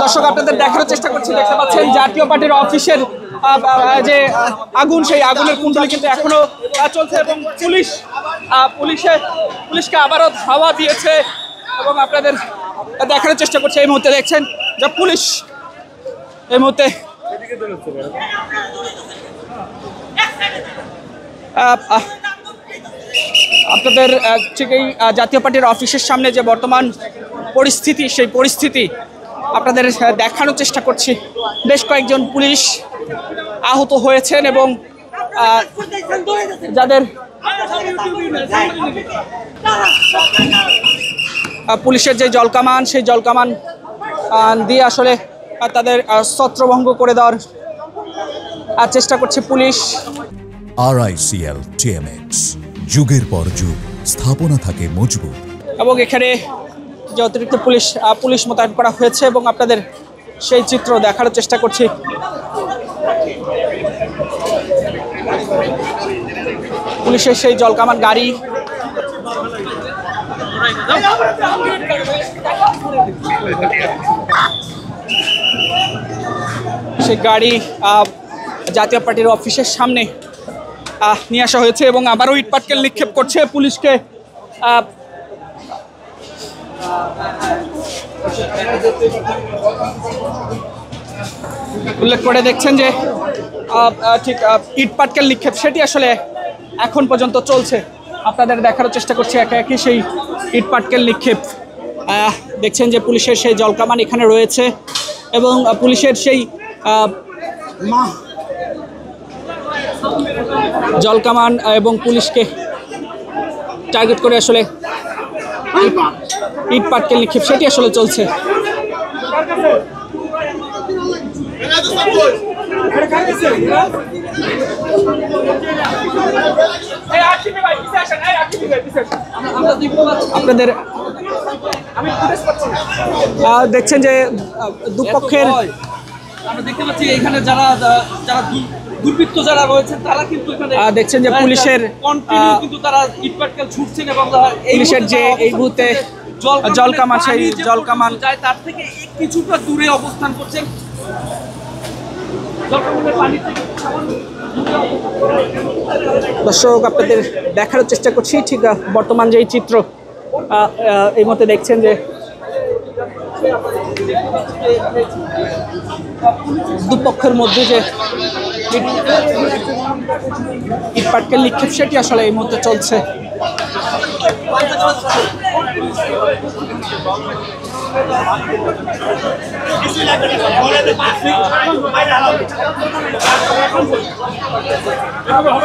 দর্শক আপনাদের দেখানোর চেষ্টা করছি, দেখতে পাচ্ছেন জাতীয় পার্টির অফিসের যে আগুন, সেই আগুনের কুণ্ডলী কিন্তু এখনো চলছে এবং পুলিশকে আবারও ধাওয়া দিয়েছে এবং আপনাদের দেখানোর চেষ্টা করছে। এই মুহূর্তে দেখছেন যে পুলিশ এই মুহূর্তে আপনাদের ঠিক এই জাতীয় পার্টির অফিসের সামনে যে বর্তমান পরিস্থিতি, সেই পরিস্থিতি আপনাদের দেখানোর চেষ্টা করছি। বেশ কয়েকজন পুলিশ আহত হয়েছেন এবং যাদের পুলিশের যে জলকামান, সেই জলকামান দিয়ে আসলে তাদের ছত্রভঙ্গ করে দেওয়ার চেষ্টা করছে পুলিশ। RICL TMX, যুগের পর যুগ স্থাপনা থাকে মজবুত। এবং এখানে যে অতিরিক্ত পুলিশ মোতায়েন করা হয়েছে এবং আপনাদের সেই চিত্র দেখানোর চেষ্টা করছি। পুলিশের সেই জলকামান গাড়ি, সেই গাড়ি জাতীয় পার্টির অফিসের সামনে নিয়ে আসা হয়েছে এবং আবারও ইটপাটকেল নিক্ষেপ করছে পুলিশকে। উল্লেখ করে দেখছেন যে ঠিক ইটপাটকেল নিক্ষেপ সেটি আসলে এখন পর্যন্ত চলছে। আপনাদের দেখানোর চেষ্টা করছি একে একে সেই ইটপাটকেল নিক্ষেপ। দেখছেন যে পুলিশের সেই জলকামান এখানে রয়েছে এবং পুলিশের সেই জলকামান এবং পুলিশকে টার্গেট করে আসলে ইটপাটকেল নিক্ষেপ সেটি আসলে চলছে। আপনাদের দেখছেন যে দুপক্ষের আমরা দেখতে পাচ্ছি এখানে যারা দুর্বৃত্ত যারা রয়েছেন তারা কিন্তু এখানে দেখছেন যে পুলিশের কন্টিনিউ কিন্তু তারা ইটপাটকেল ছুটছেন এবং পুলিশের যে এই মুহূর্তে জলকামান, সেই জলকামান যায় তার থেকে কিছুটা দূরে অবস্থান করছেন। দর্শক আপনাদের দেখানোর চেষ্টা করছি ঠিক বর্তমান যে চিত্র এই মতে দেখছেন যে দুপক্ষের মধ্যে যে ইটপাটকেল নিক্ষেপ সেটি আসলে এই মুহূর্তে চলছে। হবে